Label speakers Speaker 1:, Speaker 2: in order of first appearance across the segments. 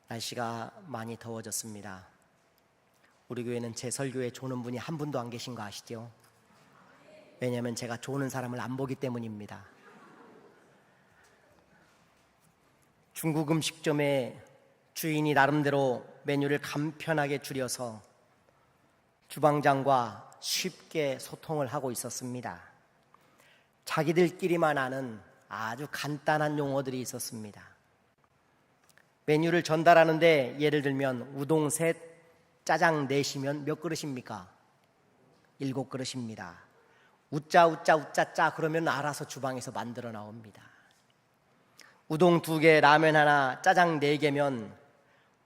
Speaker 1: 날씨가 많이 더워졌습니다. 우리 교회는 제 설교에 조는 분이 한 분도 안 계신 거 아시죠? 왜냐하면 제가 조는 사람을 안 보기 때문입니다. 중국 음식점의 주인이 나름대로 메뉴를 간편하게 줄여서 주방장과 쉽게 소통을 하고 있었습니다. 자기들끼리만 아는 아주 간단한 용어들이 있었습니다. 메뉴를 전달하는데 예를 들면 우동 셋, 짜장 넷이면 몇 그릇입니까? 7그릇입니다. 우짜 우짜 우짜짜 그러면 알아서 주방에서 만들어 나옵니다. 우동 2개, 라면 하나, 짜장 4개면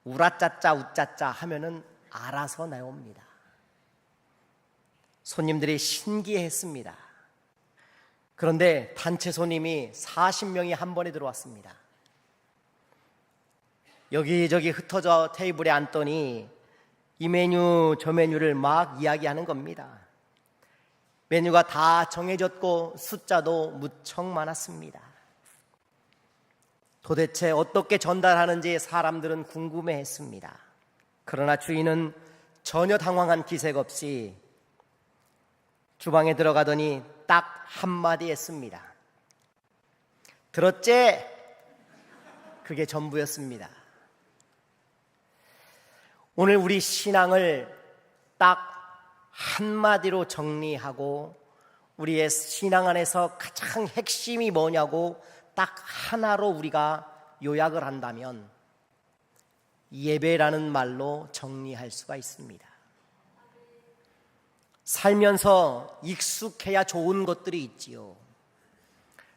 Speaker 1: 우라짜짜 우짜짜 하면은 알아서 나옵니다. 손님들이 신기했습니다. 그런데 단체 손님이 40명이 한 번에 들어왔습니다. 여기저기 흩어져 테이블에 앉더니 이 메뉴 저 메뉴를 막 이야기하는 겁니다. 메뉴가 다 정해졌고 숫자도 무척 많았습니다. 도대체 어떻게 전달하는지 사람들은 궁금해했습니다. 그러나 주인은 전혀 당황한 기색 없이 주방에 들어가더니 딱 한마디 했습니다. 들었지? 그게 전부였습니다. 오늘 우리 신앙을 딱 한마디로 정리하고 우리의 신앙 안에서 가장 핵심이 뭐냐고 딱 하나로 우리가 요약을 한다면 예배라는 말로 정리할 수가 있습니다. 살면서 익숙해야 좋은 것들이 있지요.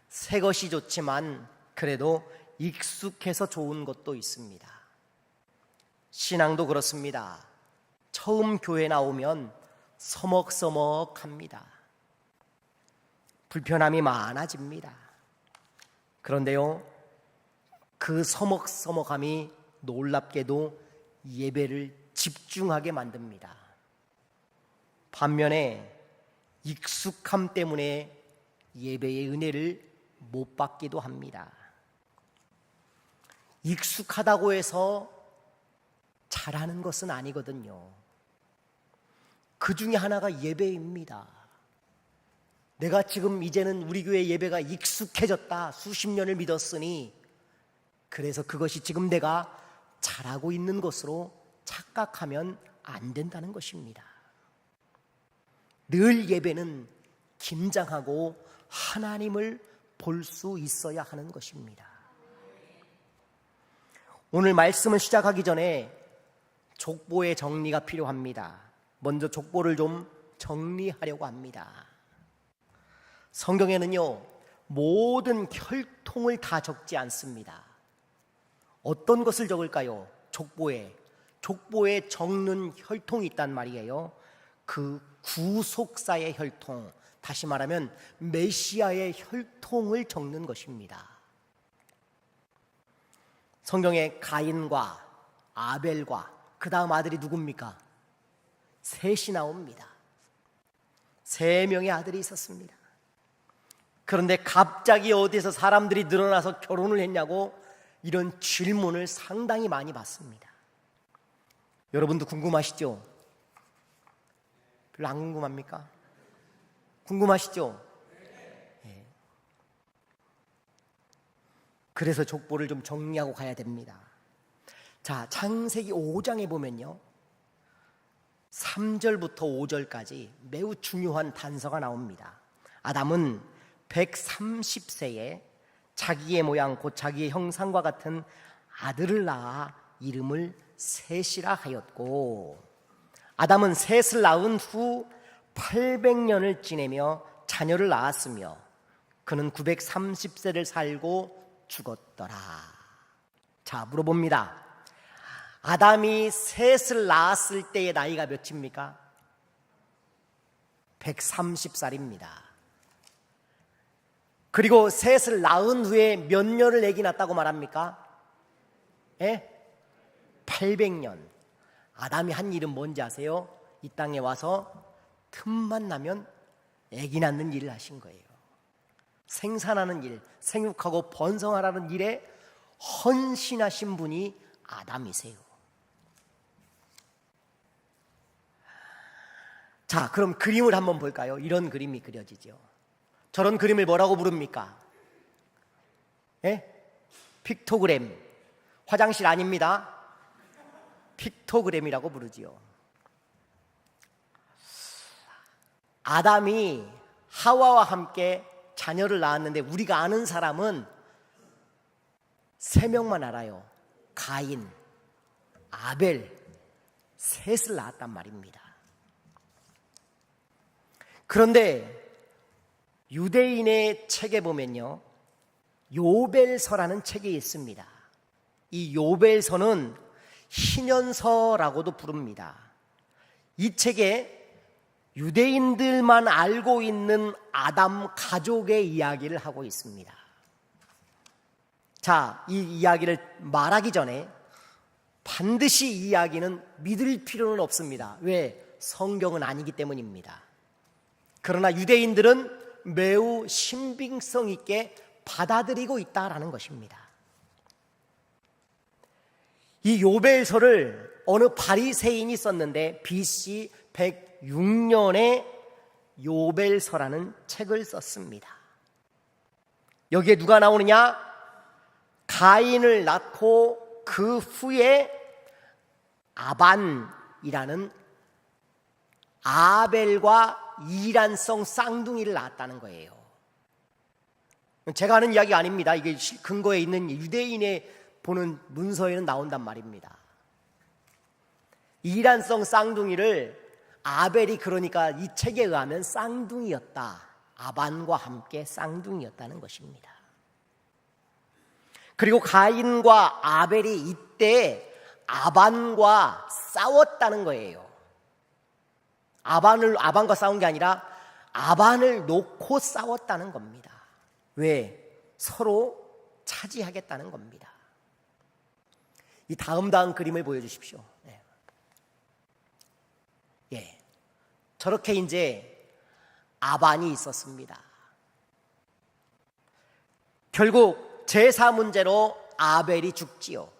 Speaker 1: 새 것이 좋지만 그래도 익숙해서 좋은 것도 있습니다. 신앙도 그렇습니다. 처음 교회 나오면 서먹서먹합니다. 불편함이 많아집니다. 그런데요, 그 서먹서먹함이 놀랍게도 예배를 집중하게 만듭니다. 반면에 익숙함 때문에 예배의 은혜를 못 받기도 합니다. 익숙하다고 해서 잘하는 것은 아니거든요. 그 중에 하나가 예배입니다. 내가 지금 이제는 우리 교회 예배가 익숙해졌다. 수십 년을 믿었으니 그래서 그것이 지금 내가 잘하고 있는 것으로 착각하면 안 된다는 것입니다. 늘 예배는 긴장하고 하나님을 볼 수 있어야 하는 것입니다. 오늘 말씀을 시작하기 전에 족보의 정리가 필요합니다. 먼저 족보를 좀 정리하려고 합니다. 성경에는요, 모든 혈통을 다 적지 않습니다. 어떤 것을 적을까요? 족보에 적는 혈통이 있단 말이에요. 그 구속사의 혈통, 다시 말하면 메시아의 혈통을 적는 것입니다. 성경에 가인과 아벨과 그 다음 아들이 누굽니까? 셋이 나옵니다. 3명의 아들이 있었습니다. 그런데 갑자기 어디서 사람들이 늘어나서 결혼을 했냐고 이런 질문을 상당히 많이 받습니다. 여러분도 궁금하시죠? 별로 안 궁금합니까? 궁금하시죠? 네. 그래서 족보를 좀 정리하고 가야 됩니다. 자, 창세기 5장에 보면요, 3절부터 5절까지 매우 중요한 단서가 나옵니다. 아담은 130세에 자기의 모양 곧 자기의 형상과 같은 아들을 낳아 이름을 셋이라 하였고, 아담은 셋을 낳은 후 800년을 지내며 자녀를 낳았으며 그는 930세를 살고 죽었더라. 자, 물어봅니다. 아담이 셋을 낳았을 때의 나이가 몇입니까? 130살입니다. 그리고 셋을 낳은 후에 몇 년을 애기 낳았다고 말합니까? 800년. 아담이 한 일은 뭔지 아세요? 이 땅에 와서 틈만 나면 애기 낳는 일을 하신 거예요. 생산하는 일, 생육하고 번성하라는 일에 헌신하신 분이 아담이세요. 자, 그럼 그림을 한번 볼까요? 이런 그림이 그려지죠. 저런 그림을 뭐라고 부릅니까? 예? 픽토그램. 화장실 아닙니다. 픽토그램이라고 부르지요. 아담이 하와와 함께 자녀를 낳았는데 우리가 아는 사람은 3명만 알아요. 가인, 아벨, 셋을 낳았단 말입니다. 그런데 유대인의 책에 보면요, 요벨서라는 책이 있습니다. 이 요벨서는 희년서라고도 부릅니다. 이 책에 유대인들만 알고 있는 아담 가족의 이야기를 하고 있습니다. 자, 이 이야기를 말하기 전에 반드시 이 이야기는 믿을 필요는 없습니다. 왜? 성경은 아니기 때문입니다. 그러나 유대인들은 매우 신빙성 있게 받아들이고 있다라는 것입니다. 이 요벨서를 어느 바리새인이 썼는데 BC 106년에 요벨서라는 책을 썼습니다. 여기에 누가 나오느냐? 가인을 낳고 그 후에 아반이라는 아벨과 이란성 쌍둥이를 낳았다는 거예요. 제가 하는 이야기 아닙니다. 이게 근거에 있는 유대인의 보는 문서에는 나온단 말입니다. 이란성 쌍둥이를 아벨이 그러니까 이 책에 의하면 쌍둥이였다. 아반과 함께 쌍둥이였다는 것입니다. 그리고 가인과 아벨이 이때 아반과 싸웠다는 거예요. 아반과 싸운 게 아니라 아반을 놓고 싸웠다는 겁니다. 왜? 서로 차지하겠다는 겁니다. 이 다음 그림을 보여주십시오. 네. 예, 저렇게 이제 아반이 있었습니다. 결국 제사 문제로 아벨이 죽지요.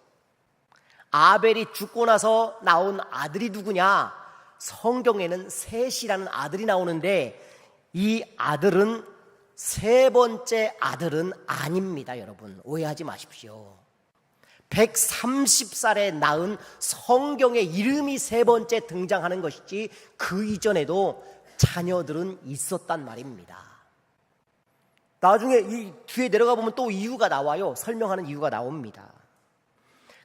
Speaker 1: 아벨이 죽고 나서 나온 아들이 누구냐? 성경에는 셋이라는 아들이 나오는데 이 아들은 세 번째 아들은 아닙니다. 여러분 오해하지 마십시오. 130살에 낳은 성경의 이름이 세 번째 등장하는 것이지 그 이전에도 자녀들은 있었단 말입니다. 나중에 이 뒤에 내려가 보면 또 이유가 나와요. 설명하는 이유가 나옵니다.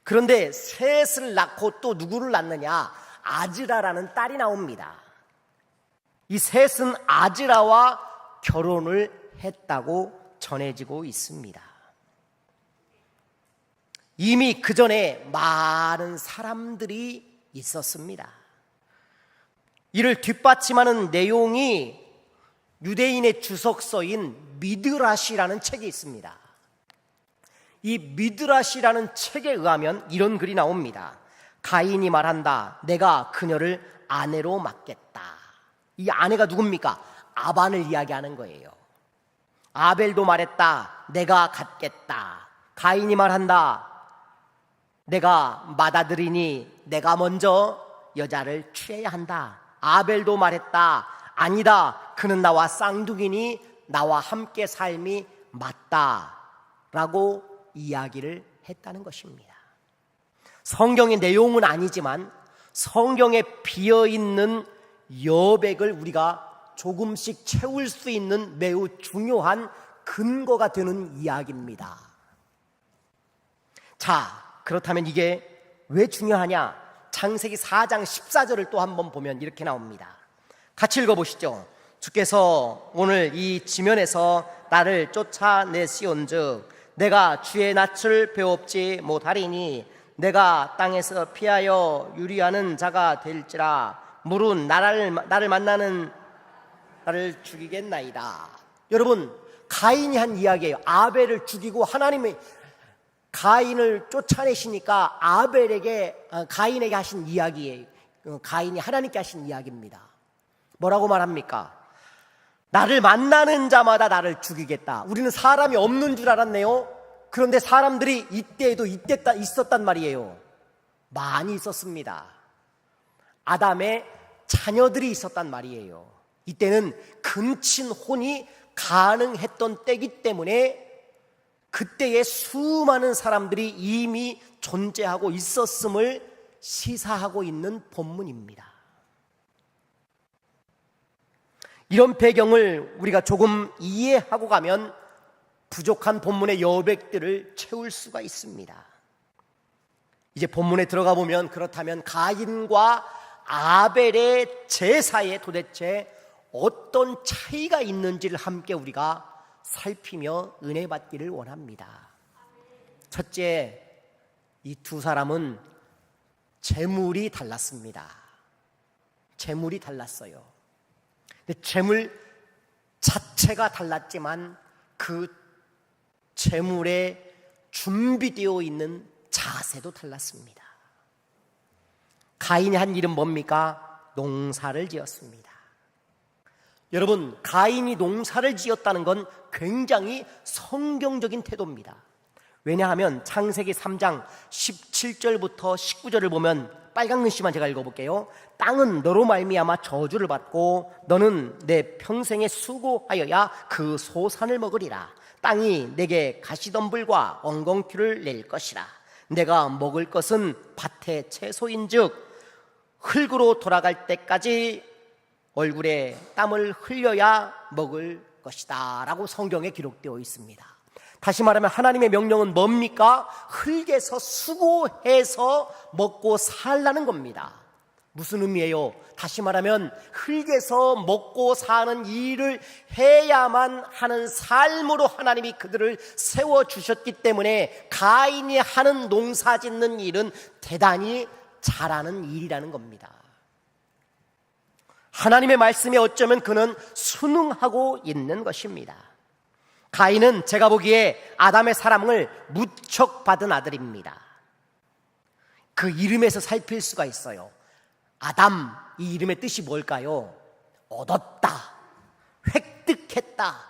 Speaker 1: 그런데 셋을 낳고 또 누구를 낳느냐? 아즈라라는 딸이 나옵니다. 이 셋은 아즈라와 결혼을 했다고 전해지고 있습니다. 이미 그 전에 많은 사람들이 있었습니다. 이를 뒷받침하는 내용이 유대인의 주석서인 미드라시라는 책이 있습니다. 이 미드라시라는 책에 의하면 이런 글이 나옵니다. 가인이 말한다. 내가 그녀를 아내로 맡겠다. 이 아내가 누굽니까? 아반을 이야기하는 거예요. 아벨도 말했다. 내가 갖겠다. 가인이 말한다. 내가 맏아들이니 내가 먼저 여자를 취해야 한다. 아벨도 말했다. 아니다. 그는 나와 쌍둥이니 나와 함께 삶이 맞다. 라고 이야기를 했다는 것입니다. 성경의 내용은 아니지만 성경에 비어있는 여백을 우리가 조금씩 채울 수 있는 매우 중요한 근거가 되는 이야기입니다. 자, 그렇다면 이게 왜 중요하냐? 창세기 4장 14절을 또 한번 보면 이렇게 나옵니다. 같이 읽어보시죠. 주께서 오늘 이 지면에서 나를 쫓아내시온즉 내가 주의 낯을 배웁지 못하리니 내가 땅에서 피하여 유리하는 자가 될지라 물은 나를 만나는 나를 죽이겠나이다. 여러분, 가인이 한 이야기예요. 아벨을 죽이고 하나님이 가인을 쫓아내시니까 가인에게 하신 이야기예요. 가인이 하나님께 하신 이야기입니다. 뭐라고 말합니까? 나를 만나는 자마다 나를 죽이겠다. 우리는 사람이 없는 줄 알았네요. 그런데 사람들이 이때에도 있었단 말이에요. 많이 있었습니다. 아담의 자녀들이 있었단 말이에요. 이때는 근친혼이 가능했던 때이기 때문에 그때의 수많은 사람들이 이미 존재하고 있었음을 시사하고 있는 본문입니다. 이런 배경을 우리가 조금 이해하고 가면 부족한 본문의 여백들을 채울 수가 있습니다. 이제 본문에 들어가 보면, 그렇다면 가인과 아벨의 제사에 도대체 어떤 차이가 있는지를 함께 우리가 살피며 은혜 받기를 원합니다. 첫째, 이 두 사람은 재물이 달랐습니다. 재물이 달랐어요. 근데 재물 자체가 달랐지만 그 재물에 준비되어 있는 자세도 달랐습니다. 가인이 한 일은 뭡니까? 농사를 지었습니다. 여러분, 가인이 농사를 지었다는 건 굉장히 성경적인 태도입니다. 왜냐하면 창세기 3장 17절부터 19절을 보면, 빨간 글씨만 제가 읽어볼게요. 땅은 너로 말미암아 저주를 받고 너는 내 평생에 수고하여야 그 소산을 먹으리라. 땅이 내게 가시덤불과 엉겅퀴를 낼 것이라. 내가 먹을 것은 밭의 채소인즉 흙으로 돌아갈 때까지 얼굴에 땀을 흘려야 먹을 것이다 라고 성경에 기록되어 있습니다. 다시 말하면 하나님의 명령은 뭡니까? 흙에서 수고해서 먹고 살라는 겁니다. 무슨 의미예요? 다시 말하면 흙에서 먹고 사는 일을 해야만 하는 삶으로 하나님이 그들을 세워주셨기 때문에 가인이 하는 농사 짓는 일은 대단히 잘하는 일이라는 겁니다. 하나님의 말씀에 어쩌면 그는 순응하고 있는 것입니다. 가인은 제가 보기에 아담의 사랑을 무척 받은 아들입니다. 그 이름에서 살필 수가 있어요. 아담, 이 이름의 뜻이 뭘까요? 얻었다, 획득했다,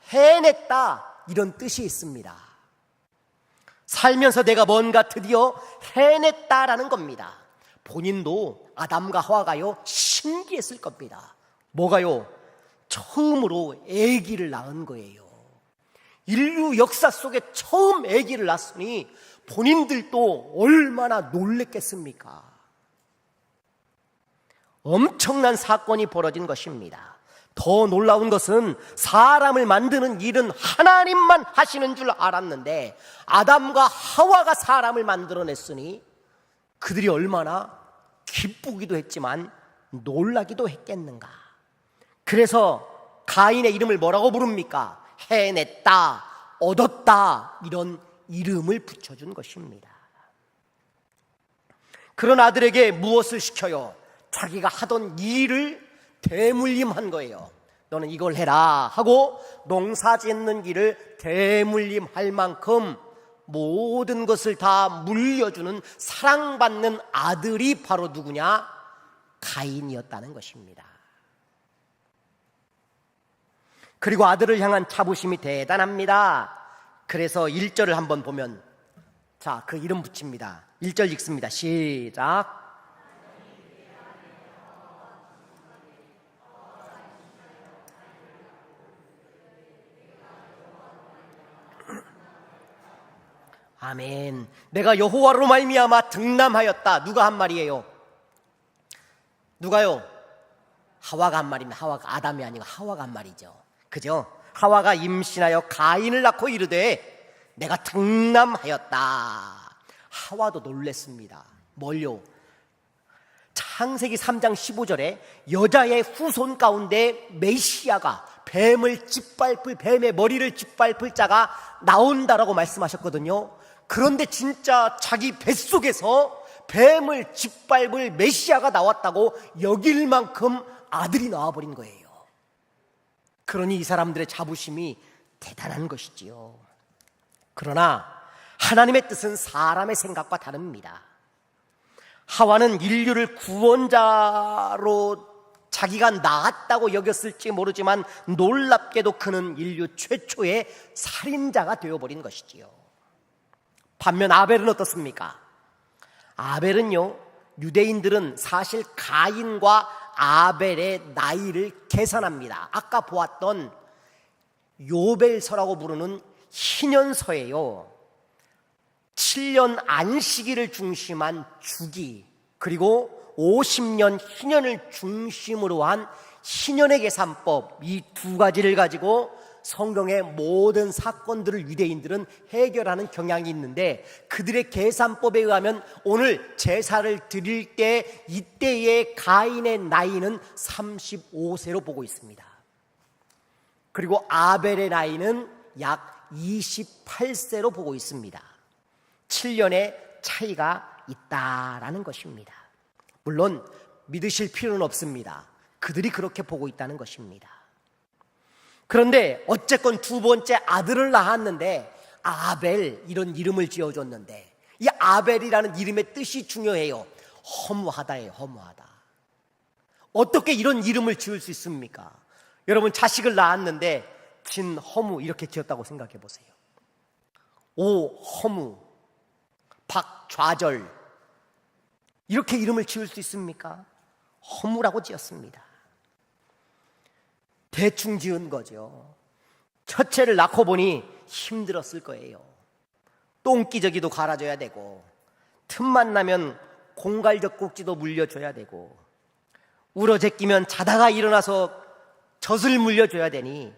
Speaker 1: 해냈다, 이런 뜻이 있습니다. 살면서 내가 뭔가 드디어 해냈다라는 겁니다. 본인도 아담과 하와가요 신기했을 겁니다. 뭐가요? 처음으로 아기를 낳은 거예요. 인류 역사 속에 처음 아기를 낳았으니 본인들도 얼마나 놀랬겠습니까? 엄청난 사건이 벌어진 것입니다. 더 놀라운 것은 사람을 만드는 일은 하나님만 하시는 줄 알았는데 아담과 하와가 사람을 만들어냈으니 그들이 얼마나 기쁘기도 했지만 놀라기도 했겠는가. 그래서 가인의 이름을 뭐라고 부릅니까? 해냈다, 얻었다, 이런 이름을 붙여준 것입니다. 그런 아들에게 무엇을 시켜요? 자기가 하던 일을 대물림한 거예요. 너는 이걸 해라 하고 농사 짓는 일을 대물림할 만큼 모든 것을 다 물려주는 사랑받는 아들이 바로 누구냐? 가인이었다는 것입니다. 그리고 아들을 향한 자부심이 대단합니다. 그래서 1절을 한번 보면, 자, 그 이름 붙입니다. 1절 읽습니다. 시작. 아멘. 내가 여호와로 말미암아 등남하였다. 누가 한 말이에요? 누가요? 하와가 한 말입니다. 하와가, 아담이 아니고 하와가 한 말이죠. 그죠? 하와가 임신하여 가인을 낳고 이르되 내가 등남하였다. 하와도 놀랬습니다. 뭘요? 창세기 3장 15절에 여자의 후손 가운데 메시아가, 뱀을 짓밟을, 뱀의 머리를 짓밟을 자가 나온다라고 말씀하셨거든요. 그런데 진짜 자기 뱃속에서 뱀을 짓밟을 메시아가 나왔다고 여길 만큼 아들이 나와버린 거예요. 그러니 이 사람들의 자부심이 대단한 것이지요. 그러나 하나님의 뜻은 사람의 생각과 다릅니다. 하와는 인류를 구원자로 자기가 낳았다고 여겼을지 모르지만 놀랍게도 그는 인류 최초의 살인자가 되어버린 것이지요. 반면 아벨은 어떻습니까? 아벨은요, 유대인들은 사실 가인과 아벨의 나이를 계산합니다. 아까 보았던 요벨서라고 부르는 희년서예요. 7년 안식일을 중심한 주기, 그리고 50년 희년을 중심으로 한 희년의 계산법, 이 두 가지를 가지고 성경의 모든 사건들을 유대인들은 해결하는 경향이 있는데, 그들의 계산법에 의하면 오늘 제사를 드릴 때 이때의 가인의 나이는 35세로 보고 있습니다. 그리고 아벨의 나이는 약 28세로 보고 있습니다. 7년의 차이가 있다라는 것입니다. 물론 믿으실 필요는 없습니다. 그들이 그렇게 보고 있다는 것입니다. 그런데 어쨌건 두 번째 아들을 낳았는데, 아벨, 이런 이름을 지어줬는데, 이 아벨이라는 이름의 뜻이 중요해요. 허무하다예요. 허무하다. 어떻게 이런 이름을 지을 수 있습니까? 여러분, 자식을 낳았는데 진허무 이렇게 지었다고 생각해 보세요. 오허무, 박좌절, 이렇게 이름을 지을 수 있습니까? 허무라고 지었습니다. 대충 지은 거죠. 첫째를 낳고 보니 힘들었을 거예요. 똥기저귀도 갈아줘야 되고, 틈만 나면 공갈젖꼭지도 물려줘야 되고, 울어제끼면 자다가 일어나서 젖을 물려줘야 되니,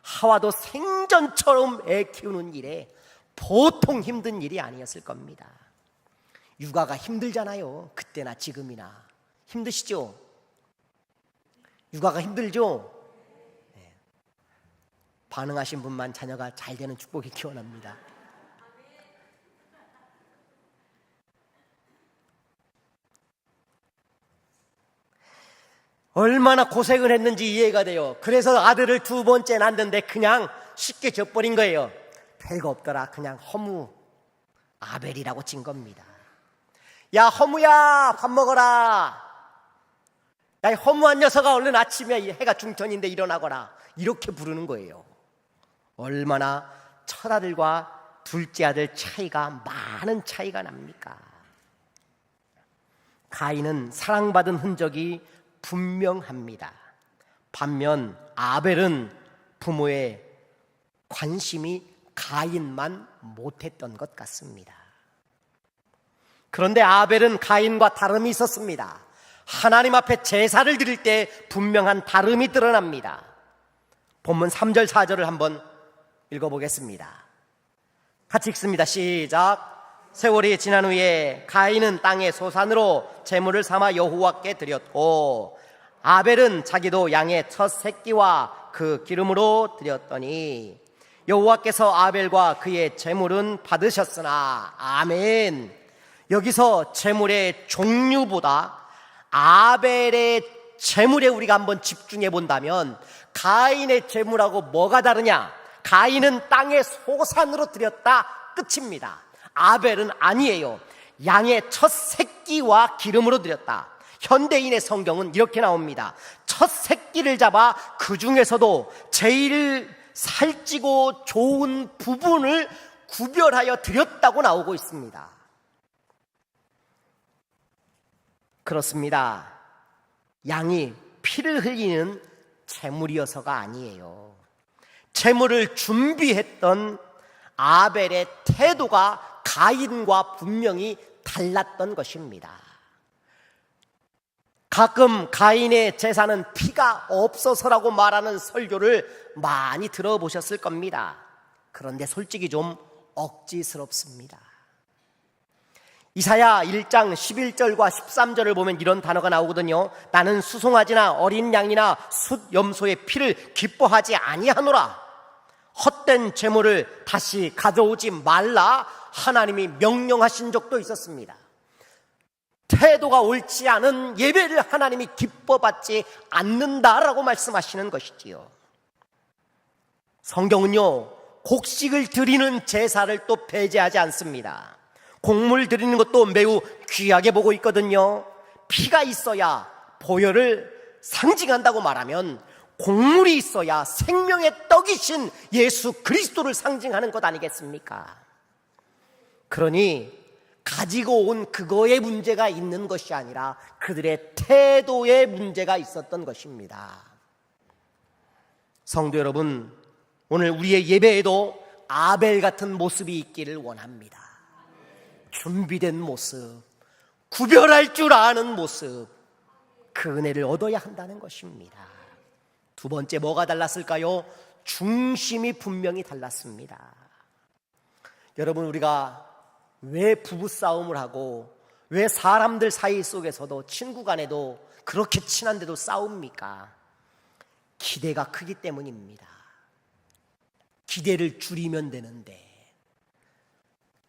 Speaker 1: 하와도 생전처럼 애 키우는 일에 보통 힘든 일이 아니었을 겁니다. 육아가 힘들잖아요. 그때나 지금이나. 힘드시죠? 육아가 힘들죠? 네. 반응하신 분만 자녀가 잘 되는 축복이 기원합니다. 얼마나 고생을 했는지 이해가 돼요. 그래서 아들을 두 번째 낳았는데 그냥 쉽게 져버린 거예요. 별거 없더라. 그냥 허무 아벨이라고 친 겁니다. 야, 허무야, 밥 먹어라. 야, 이 허무한 녀석아, 얼른 아침에 해가 중천인데 일어나거라. 이렇게 부르는 거예요. 얼마나 첫 아들과 둘째 아들 차이가, 많은 차이가 납니까? 가인은 사랑받은 흔적이 분명합니다. 반면 아벨은 부모의 관심이 가인만 못했던 것 같습니다. 그런데 아벨은 가인과 다름이 있었습니다. 하나님 앞에 제사를 드릴 때 분명한 다름이 드러납니다. 본문 3절 4절을 한번 읽어보겠습니다. 같이 읽습니다. 시작. 세월이 지난 후에 가인은 땅의 소산으로 제물을 삼아 여호와께 드렸고, 아벨은 자기도 양의 첫 새끼와 그 기름으로 드렸더니 여호와께서 아벨과 그의 제물은 받으셨으나. 아멘. 여기서 제물의 종류보다 아벨의 제물에 우리가 한번 집중해 본다면, 가인의 제물하고 뭐가 다르냐? 가인은 땅의 소산으로 드렸다, 끝입니다. 아벨은 아니에요. 양의 첫 새끼와 기름으로 드렸다. 현대인의 성경은 이렇게 나옵니다. 첫 새끼를 잡아 그 중에서도 제일 살찌고 좋은 부분을 구별하여 드렸다고 나오고 있습니다. 그렇습니다. 양이 피를 흘리는 제물이어서가 아니에요. 제물을 준비했던 아벨의 태도가 가인과 분명히 달랐던 것입니다. 가끔 가인의 제사는 피가 없어서라고 말하는 설교를 많이 들어보셨을 겁니다. 그런데 솔직히 좀 억지스럽습니다. 이사야 1장 11절과 13절을 보면 이런 단어가 나오거든요. 나는 수송아지나 어린 양이나 숫 염소의 피를 기뻐하지 아니하노라. 헛된 제물을 다시 가져오지 말라 하나님이 명령하신 적도 있었습니다. 태도가 옳지 않은 예배를 하나님이 기뻐받지 않는다라고 말씀하시는 것이지요. 성경은요, 곡식을 드리는 제사를 또 배제하지 않습니다. 곡물 드리는 것도 매우 귀하게 보고 있거든요. 피가 있어야 보혈을 상징한다고 말하면 곡물이 있어야 생명의 떡이신 예수 그리스도를 상징하는 것 아니겠습니까? 그러니 가지고 온 그거에 문제가 있는 것이 아니라 그들의 태도에 문제가 있었던 것입니다. 성도 여러분, 오늘 우리의 예배에도 아벨 같은 모습이 있기를 원합니다. 준비된 모습, 구별할 줄 아는 모습, 그 은혜를 얻어야 한다는 것입니다. 두 번째, 뭐가 달랐을까요? 중심이 분명히 달랐습니다. 여러분, 우리가 왜 부부싸움을 하고 왜 사람들 사이 속에서도 친구 간에도 그렇게 친한데도 싸웁니까? 기대가 크기 때문입니다. 기대를 줄이면 되는데,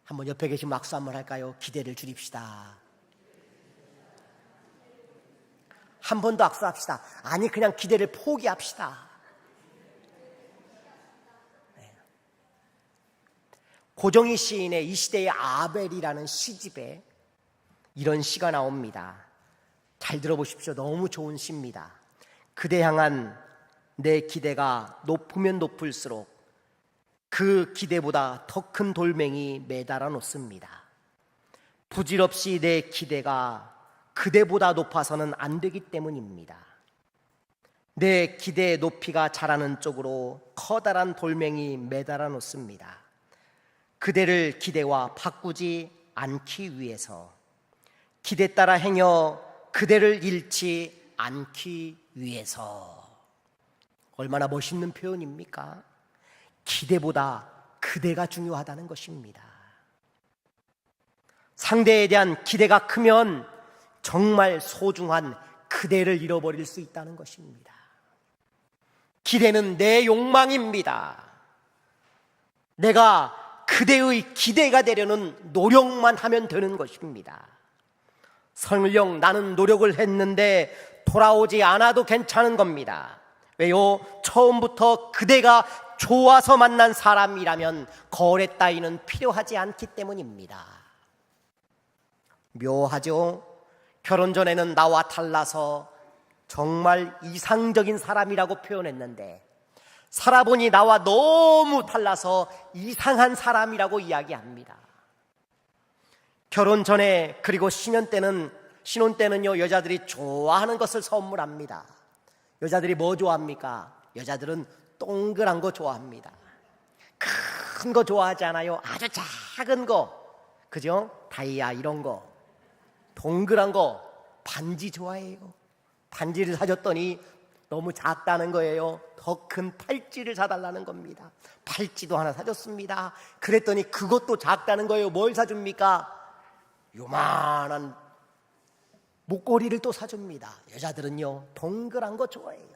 Speaker 1: 한번 옆에 계신 악수 한번 할까요? 기대를 줄입시다. 한 번 더 악수합시다. 아니, 그냥 기대를 포기합시다. 고정희 시인의 이 시대의 아벨이라는 시집에 이런 시가 나옵니다. 잘 들어보십시오. 너무 좋은 시입니다. 그대 향한 내 기대가 높으면 높을수록 그 기대보다 더 큰 돌멩이 매달아 놓습니다. 부질없이 내 기대가 그대보다 높아서는 안 되기 때문입니다. 내 기대의 높이가 자라는 쪽으로 커다란 돌멩이 매달아 놓습니다. 그대를 기대와 바꾸지 않기 위해서, 기대 따라 행여 그대를 잃지 않기 위해서. 얼마나 멋있는 표현입니까? 기대보다 그대가 중요하다는 것입니다. 상대에 대한 기대가 크면 정말 소중한 그대를 잃어버릴 수 있다는 것입니다. 기대는 내 욕망입니다. 내가 그대의 기대가 되려는 노력만 하면 되는 것입니다. 설령 나는 노력을 했는데 돌아오지 않아도 괜찮은 겁니다. 왜요? 처음부터 그대가 좋아서 만난 사람이라면 거래 따위는 필요하지 않기 때문입니다. 묘하죠? 결혼 전에는 나와 달라서 정말 이상적인 사람이라고 표현했는데 살아보니 나와 너무 달라서 이상한 사람이라고 이야기합니다. 결혼 전에 그리고 신혼 때는요, 여자들이 좋아하는 것을 선물합니다. 여자들이 뭐 좋아합니까? 여자들은 동그란 거 좋아합니다. 큰 거 좋아하지 않아요? 아주 작은 거, 그죠? 다이아 이런 거. 동그란 거, 반지 좋아해요. 반지를 사줬더니 너무 작다는 거예요. 더 큰 팔찌를 사달라는 겁니다. 팔찌도 하나 사줬습니다. 그랬더니 그것도 작다는 거예요. 뭘 사줍니까? 요만한 목걸이를 또 사줍니다. 여자들은요, 동그란 거 좋아해요.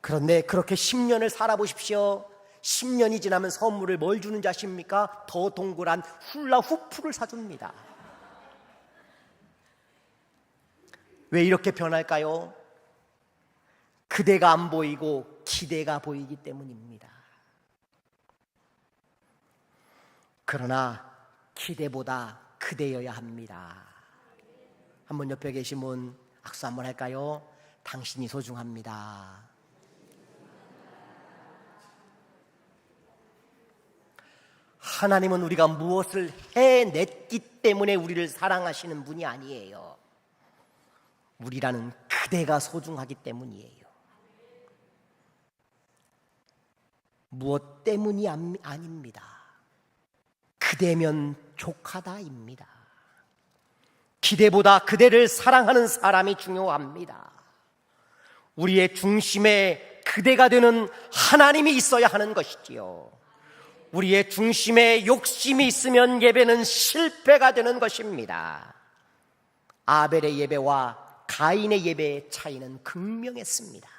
Speaker 1: 그런데 그렇게 10년을 살아보십시오. 10년이 지나면 선물을 뭘 주는지 아십니까? 더 동그란 훌라후프를 사줍니다. 왜 이렇게 변할까요? 그대가 안 보이고 기대가 보이기 때문입니다. 그러나 기대보다 그대여야 합니다. 한번 옆에 계신 분 악수 한번 할까요? 당신이 소중합니다. 하나님은 우리가 무엇을 해냈기 때문에 우리를 사랑하시는 분이 아니에요. 우리라는 그대가 소중하기 때문이에요. 무엇 때문이 아닙니다. 그대면 족하다입니다. 기대보다 그대를 사랑하는 사람이 중요합니다. 우리의 중심에 그대가 되는 하나님이 있어야 하는 것이지요. 우리의 중심에 욕심이 있으면 예배는 실패가 되는 것입니다. 아벨의 예배와 가인의 예배의 차이는 극명했습니다.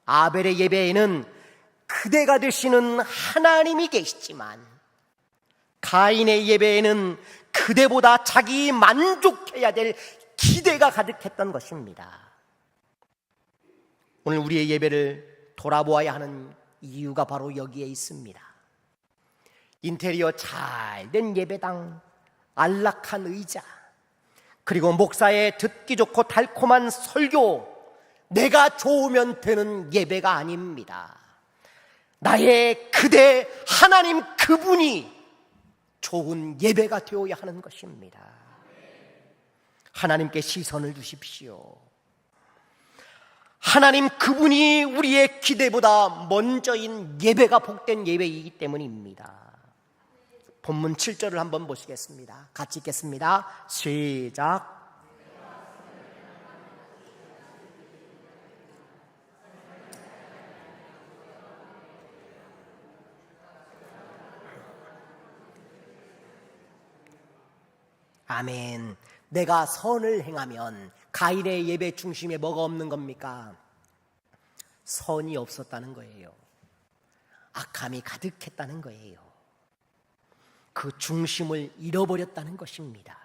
Speaker 1: 아벨의 예배에는 그대가 되시는 하나님이 계시지만 가인의 예배에는 그대보다 자기 만족해야 될 기대가 가득했던 것입니다. 오늘 우리의 예배를 돌아보아야 하는 이유가 바로 여기에 있습니다. 인테리어 잘된 예배당, 안락한 의자, 그리고 목사의 듣기 좋고 달콤한 설교, 내가 좋으면 되는 예배가 아닙니다. 나의 그대 하나님 그분이 좋은 예배가 되어야 하는 것입니다. 하나님께 시선을 두십시오. 하나님 그분이 우리의 기대보다 먼저인 예배가 복된 예배이기 때문입니다. 본문 7절을 한번 보시겠습니다. 같이 읽겠습니다. 시작. 아멘. 내가 선을 행하면 가인의 예배 중심에 뭐가 없는 겁니까? 선이 없었다는 거예요. 악함이 가득했다는 거예요. 그 중심을 잃어버렸다는 것입니다.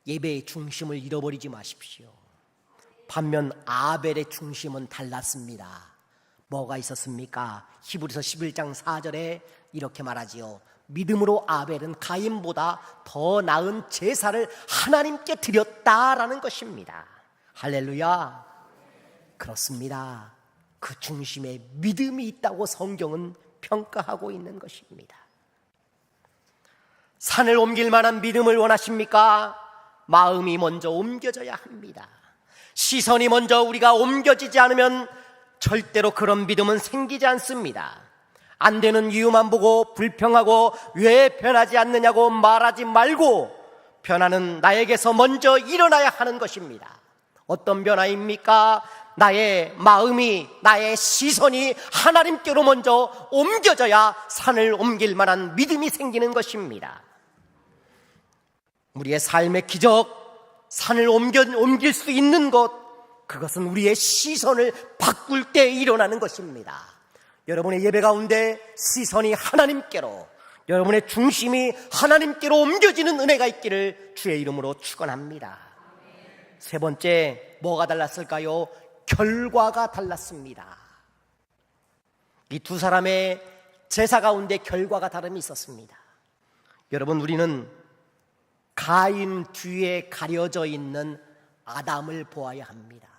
Speaker 1: 예배의 중심을 잃어버리지 마십시오. 반면 아벨의 중심은 달랐습니다. 뭐가 있었습니까? 히브리서 11장 4절에 이렇게 말하지요. 믿음으로 아벨은 가인보다 더 나은 제사를 하나님께 드렸다라는 것입니다. 할렐루야. 그렇습니다. 그 중심에 믿음이 있다고 성경은 평가하고 있는 것입니다. 산을 옮길 만한 믿음을 원하십니까? 마음이 먼저 옮겨져야 합니다. 시선이 먼저 우리가 옮겨지지 않으면 절대로 그런 믿음은 생기지 않습니다. 안 되는 이유만 보고 불평하고 왜 변하지 않느냐고 말하지 말고 변화는 나에게서 먼저 일어나야 하는 것입니다. 어떤 변화입니까? 나의 마음이, 나의 시선이 하나님께로 먼저 옮겨져야 산을 옮길 만한 믿음이 생기는 것입니다. 우리의 삶의 기적, 산을 옮길 수 있는 것, 그것은 우리의 시선을 바꿀 때 일어나는 것입니다. 여러분의 예배 가운데 시선이 하나님께로, 여러분의 중심이 하나님께로 옮겨지는 은혜가 있기를 주의 이름으로 축원합니다. 세 번째, 뭐가 달랐을까요? 결과가 달랐습니다. 이 두 사람의 제사 가운데 결과가 다름이 있었습니다. 여러분, 우리는 가인 뒤에 가려져 있는 아담을 보아야 합니다.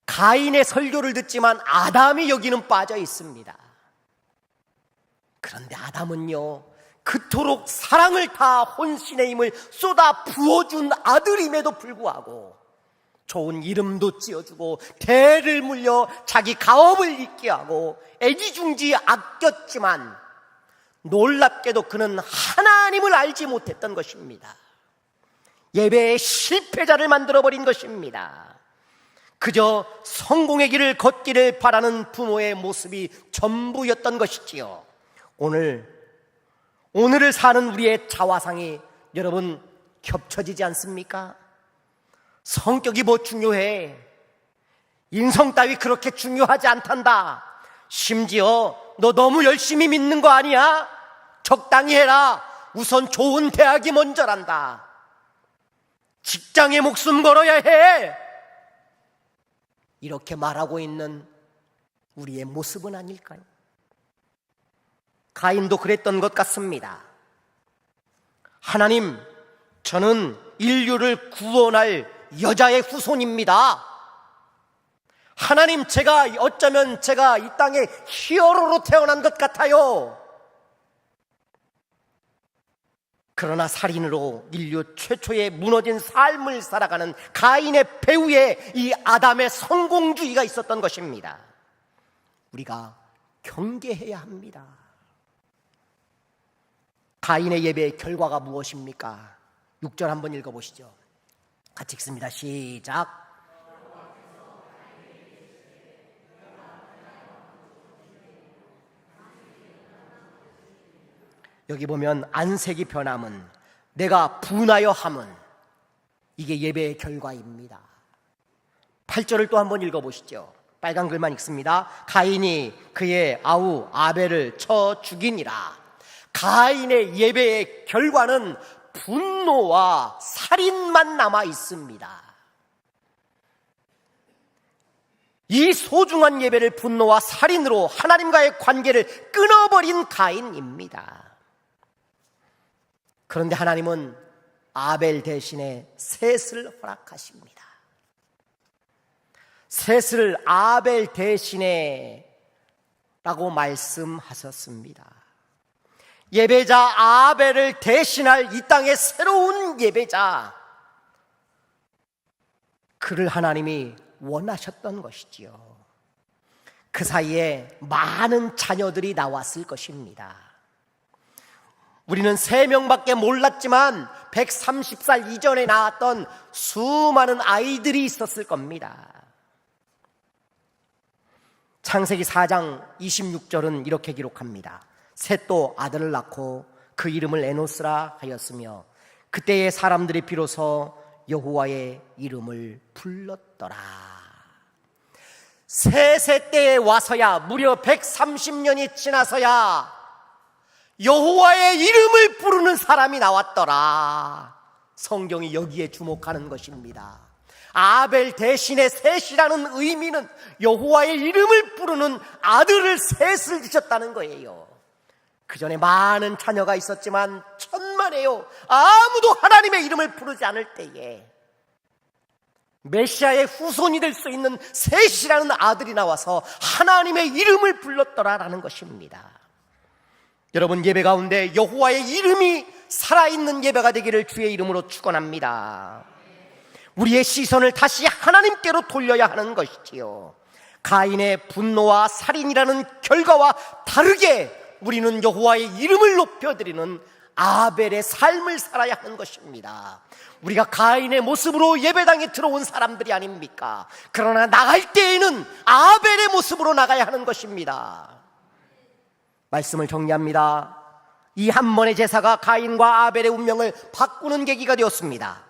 Speaker 1: 가인의 설교를 듣지만 아담이 여기는 빠져 있습니다. 그런데 아담은요, 그토록 사랑을 다 혼신의 힘을 쏟아 부어준 아들임에도 불구하고 좋은 이름도 지어주고 대를 물려 자기 가업을 잊게 하고 애지중지 아꼈지만 놀랍게도 그는 하나님을 알지 못했던 것입니다. 예배의 실패자를 만들어버린 것입니다. 그저 성공의 길을 걷기를 바라는 부모의 모습이 전부였던 것이지요. 오늘을 사는 우리의 자화상이 여러분 겹쳐지지 않습니까? 성격이 뭐 중요해? 인성 따위 그렇게 중요하지 않단다. 심지어 너 너무 열심히 믿는 거 아니야? 적당히 해라. 우선 좋은 대학이 먼저란다. 직장에 목숨 걸어야 해. 이렇게 말하고 있는 우리의 모습은 아닐까요? 가인도 그랬던 것 같습니다. 하나님, 저는 인류를 구원할 여자의 후손입니다. 하나님, 어쩌면 제가 이 땅에 히어로로 태어난 것 같아요. 그러나 살인으로 인류 최초의 무너진 삶을 살아가는 가인의 배후에 이 아담의 성공주의가 있었던 것입니다. 우리가 경계해야 합니다. 가인의 예배의 결과가 무엇입니까? 6절 한번 읽어보시죠. 같이 읽습니다. 시작. 여기 보면 안색이 변함은, 내가 분하여 함은, 이게 예배의 결과입니다. 8절을 또 한번 읽어보시죠. 빨간 글만 읽습니다. 가인이 그의 아우 아벨을 쳐 죽이니라. 가인의 예배의 결과는 분노와 살인만 남아 있습니다. 이 소중한 예배를 분노와 살인으로 하나님과의 관계를 끊어버린 가인입니다. 그런데 하나님은 아벨 대신에 셋을 허락하십니다. 셋을 아벨 대신에 라고 말씀하셨습니다. 예배자 아벨을 대신할 이 땅의 새로운 예배자, 그를 하나님이 원하셨던 것이지요. 그 사이에 많은 자녀들이 나왔을 것입니다. 우리는 3명밖에 몰랐지만 130살 이전에 낳았던 수많은 아이들이 있었을 겁니다. 창세기 4장 26절은 이렇게 기록합니다. 셋도 아들을 낳고 그 이름을 에노스라 하였으며 그때의 사람들이 비로소 여호와의 이름을 불렀더라. 세 세대에 와서야, 무려 130년이 지나서야 여호와의 이름을 부르는 사람이 나왔더라. 성경이 여기에 주목하는 것입니다. 아벨 대신에 셋이라는 의미는 여호와의 이름을 부르는 아들을 셋을 주셨다는 거예요. 그 전에 많은 자녀가 있었지만 천만에요, 아무도 하나님의 이름을 부르지 않을 때에 메시아의 후손이 될 수 있는 셋이라는 아들이 나와서 하나님의 이름을 불렀더라라는 것입니다. 여러분, 예배 가운데 여호와의 이름이 살아있는 예배가 되기를 주의 이름으로 축원합니다. 우리의 시선을 다시 하나님께로 돌려야 하는 것이지요. 가인의 분노와 살인이라는 결과와 다르게 우리는 여호와의 이름을 높여드리는 아벨의 삶을 살아야 하는 것입니다. 우리가 가인의 모습으로 예배당에 들어온 사람들이 아닙니까? 그러나 나갈 때에는 아벨의 모습으로 나가야 하는 것입니다. 말씀을 정리합니다. 이 한 번의 제사가 가인과 아벨의 운명을 바꾸는 계기가 되었습니다.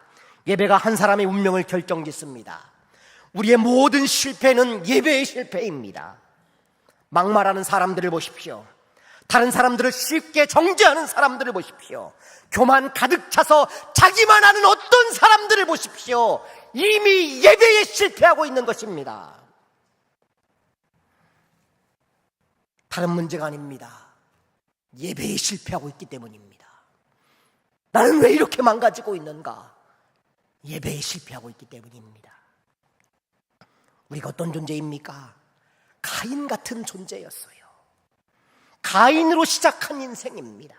Speaker 1: 예배가 한 사람의 운명을 결정짓습니다. 우리의 모든 실패는 예배의 실패입니다. 막말하는 사람들을 보십시오. 다른 사람들을 쉽게 정죄하는 사람들을 보십시오. 교만 가득 차서 자기만 아는 어떤 사람들을 보십시오. 이미 예배에 실패하고 있는 것입니다. 다른 문제가 아닙니다. 예배에 실패하고 있기 때문입니다. 나는 왜 이렇게 망가지고 있는가? 예배에 실패하고 있기 때문입니다. 우리가 어떤 존재입니까? 가인 같은 존재였어요. 가인으로 시작한 인생입니다.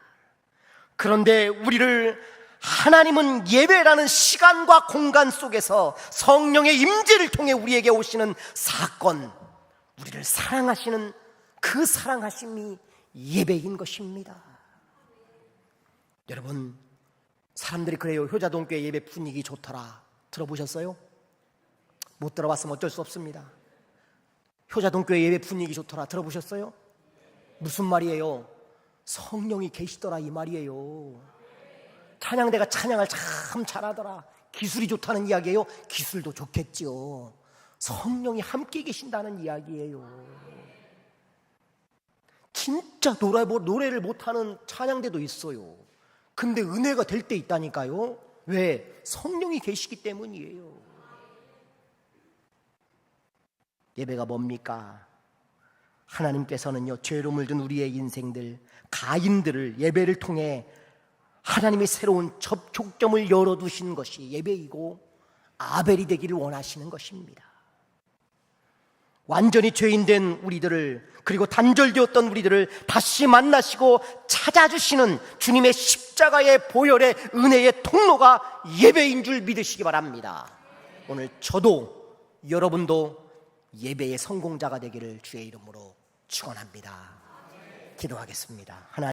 Speaker 1: 그런데 우리를 하나님은 예배라는 시간과 공간 속에서 성령의 임재를 통해 우리에게 오시는 사건, 우리를 사랑하시는 그 사랑하심이 예배인 것입니다. 여러분, 사람들이 그래요. 효자동교회 예배 분위기 좋더라. 들어보셨어요? 못 들어봤으면 어쩔 수 없습니다. 효자동교회 예배 분위기 좋더라. 들어보셨어요? 무슨 말이에요? 성령이 계시더라 이 말이에요. 찬양대가 찬양을 참 잘하더라. 기술이 좋다는 이야기예요? 기술도 좋겠지요. 성령이 함께 계신다는 이야기예요. 진짜 노래를 못하는 찬양대도 있어요. 근데 은혜가 될 때 있다니까요. 왜? 성령이 계시기 때문이에요. 예배가 뭡니까? 하나님께서는요, 죄로 물든 우리의 인생들, 가인들을 예배를 통해 하나님의 새로운 접촉점을 열어두신 것이 예배이고 아벨이 되기를 원하시는 것입니다. 완전히 죄인된 우리들을, 그리고 단절되었던 우리들을 다시 만나시고 찾아주시는 주님의 십자가의 보혈의 은혜의 통로가 예배인 줄 믿으시기 바랍니다. 오늘 저도 여러분도 예배의 성공자가 되기를 주의 이름으로 축원합니다. 기도하겠습니다. 하나님,